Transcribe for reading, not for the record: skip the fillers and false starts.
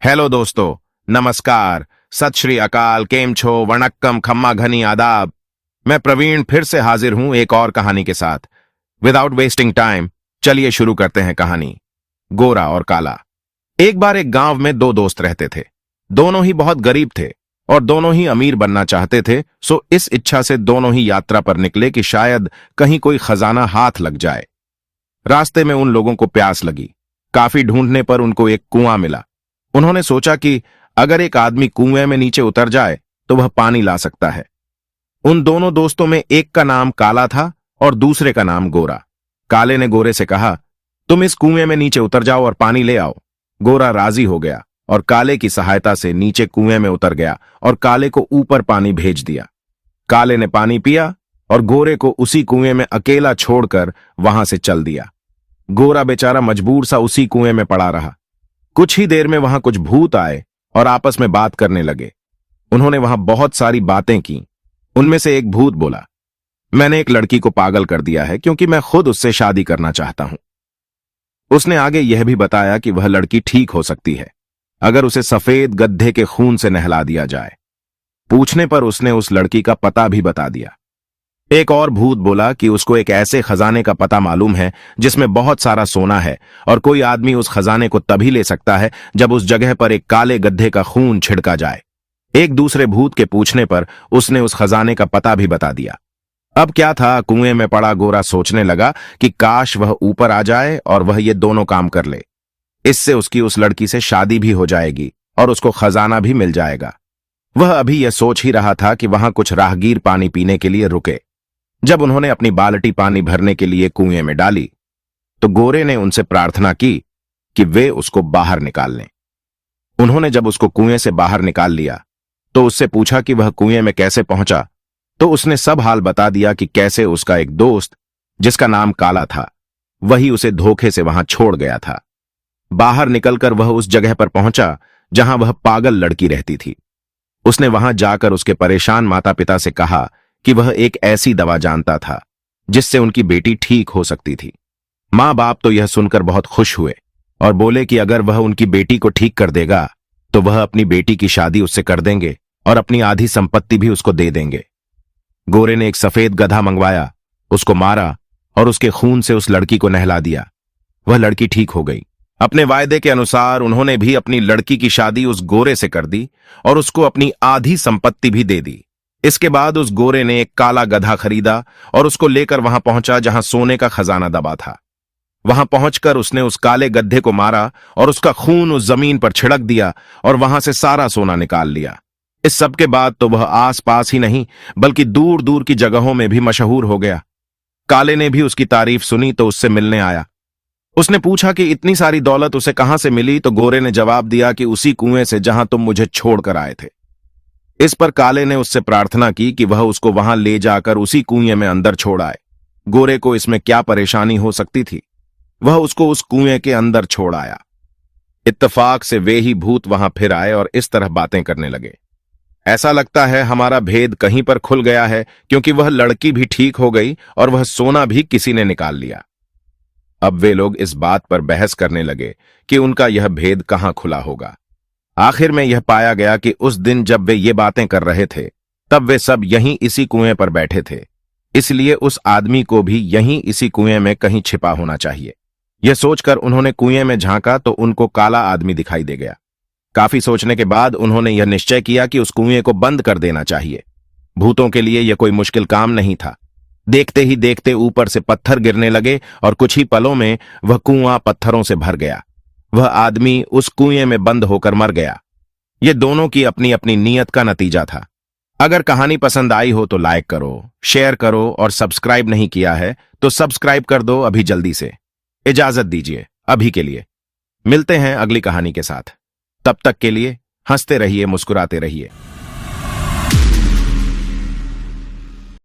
Hello दोस्तों, नमस्कार, सत श्री अकाल, केम छो, वणक्कम, खम्मा घनी आदाब। मैं प्रवीण फिर से हाजिर हूं एक और कहानी के साथ। विदाउट वेस्टिंग टाइम चलिए शुरू करते हैं कहानी। गोरा और काला। एक बार एक गांव में दो दोस्त रहते थे। दोनों ही बहुत गरीब थे और दोनों ही अमीर बनना चाहते थे। सो इस इच्छा से दोनों ही यात्रा पर निकले कि शायद कहीं कोई खजाना हाथ लग जाए। रास्ते में उन लोगों को प्यास लगी। काफी ढूंढने पर उनको एक कुआं मिला। उन्होंने सोचा कि अगर एक आदमी कुएं में नीचे उतर जाए तो वह पानी ला सकता है। उन दोनों दोस्तों में एक का नाम काला था और दूसरे का नाम गोरा। काले ने गोरे से कहा, तुम इस कुएं में नीचे उतर जाओ और पानी ले आओ। गोरा राजी हो गया और काले की सहायता से नीचे कुएं में उतर गया और काले को ऊपर पानी भेज दिया। काले ने पानी पिया और गोरे को उसी कुएं में अकेला छोड़कर वहां से चल दिया। गोरा बेचारा मजबूर सा उसी कुएं में पड़ा रहा। कुछ ही देर में वहां कुछ भूत आए और आपस में बात करने लगे। उन्होंने वहां बहुत सारी बातें की। उनमें से एक भूत बोला, मैंने एक लड़की को पागल कर दिया है क्योंकि मैं खुद उससे शादी करना चाहता हूं। उसने आगे यह भी बताया कि वह लड़की ठीक हो सकती है अगर उसे सफेद गधे के खून से नहला दिया जाए। पूछने पर उसने उस लड़की का पता भी बता दिया। एक और भूत बोला कि उसको एक ऐसे खजाने का पता मालूम है जिसमें बहुत सारा सोना है और कोई आदमी उस खजाने को तभी ले सकता है जब उस जगह पर एक काले गधे का खून छिड़का जाए। एक दूसरे भूत के पूछने पर उसने उस खजाने का पता भी बता दिया। अब क्या था, कुएं में पड़ा गोरा सोचने लगा कि काश वह ऊपर आ जाए और वह ये दोनों काम कर ले। इससे उसकी उस लड़की से शादी भी हो जाएगी और उसको खजाना भी मिल जाएगा। वह अभी यह सोच ही रहा था कि वहां कुछ राहगीर पानी पीने के लिए रुके। जब उन्होंने अपनी बाल्टी पानी भरने के लिए कुएं में डाली तो गोरे ने उनसे प्रार्थना की कि वे उसको बाहर निकाल लें। उन्होंने जब उसको कुएं से बाहर निकाल लिया तो उससे पूछा कि वह कुएं में कैसे पहुंचा। तो उसने सब हाल बता दिया कि कैसे उसका एक दोस्त जिसका नाम काला था वही उसे धोखे से वहां छोड़ गया था। बाहर निकलकर वह उस जगह पर पहुंचा जहां वह पागल लड़की रहती थी। उसने वहां जाकर उसके परेशान माता पिता से कहा कि वह एक ऐसी दवा जानता था जिससे उनकी बेटी ठीक हो सकती थी। मां बाप तो यह सुनकर बहुत खुश हुए और बोले कि अगर वह उनकी बेटी को ठीक कर देगा तो वह अपनी बेटी की शादी उससे कर देंगे और अपनी आधी संपत्ति भी उसको दे देंगे। गोरे ने एक सफेद गधा मंगवाया, उसको मारा और उसके खून से उस लड़की को नहला दिया। वह लड़की ठीक हो गई। अपने वायदे के अनुसार उन्होंने भी अपनी लड़की की शादी उस गोरे से कर दी और उसको अपनी आधी संपत्ति भी दे दी। इसके बाद उस गोरे ने एक काला गधा खरीदा और उसको लेकर वहां पहुंचा जहां सोने का खजाना दबा था। वहां पहुंचकर उसने उस काले गधे को मारा और उसका खून उस जमीन पर छिड़क दिया और वहां से सारा सोना निकाल लिया। इस सब के बाद तो वह आस पास ही नहीं बल्कि दूर दूर की जगहों में भी मशहूर हो गया। काले ने भी उसकी तारीफ सुनी तो उससे मिलने आया। उसने पूछा कि इतनी सारी दौलत उसे कहां से मिली। तो गोरे ने जवाब दिया कि उसी कुएं से जहां तुम मुझे छोड़कर आए थे। इस पर काले ने उससे प्रार्थना की कि वह उसको वहां ले जाकर उसी कुएं में अंदर छोड़ आए। गोरे को इसमें क्या परेशानी हो सकती थी, वह उसको उस कुएं के अंदर छोड़ आया। इत्तेफाक से वे ही भूत वहां फिर आए और इस तरह बातें करने लगे। ऐसा लगता है हमारा भेद कहीं पर खुल गया है क्योंकि वह लड़की भी ठीक हो गई और वह सोना भी किसी ने निकाल लिया। अब वे लोग इस बात पर बहस करने लगे कि उनका यह भेद कहां खुला होगा। आखिर में यह पाया गया कि उस दिन जब वे ये बातें कर रहे थे तब वे सब यहीं इसी कुएं पर बैठे थे। इसलिए उस आदमी को भी यहीं इसी कुएं में कहीं छिपा होना चाहिए। यह सोचकर उन्होंने कुएं में झांका तो उनको काला आदमी दिखाई दे गया। काफी सोचने के बाद उन्होंने यह निश्चय किया कि उस कुएं को बंद कर देना चाहिए। भूतों के लिए यह कोई मुश्किल काम नहीं था। देखते ही देखते ऊपर से पत्थर गिरने लगे और कुछ ही पलों में वह कुआं पत्थरों से भर गया। वह आदमी उस कुएं में बंद होकर मर गया। ये दोनों की अपनी अपनी नीयत का नतीजा था। अगर कहानी पसंद आई हो तो लाइक करो, शेयर करो और सब्सक्राइब नहीं किया है तो सब्सक्राइब कर दो अभी जल्दी से। इजाजत दीजिए अभी के लिए। मिलते हैं अगली कहानी के साथ। तब तक के लिए हंसते रहिए, मुस्कुराते रहिए।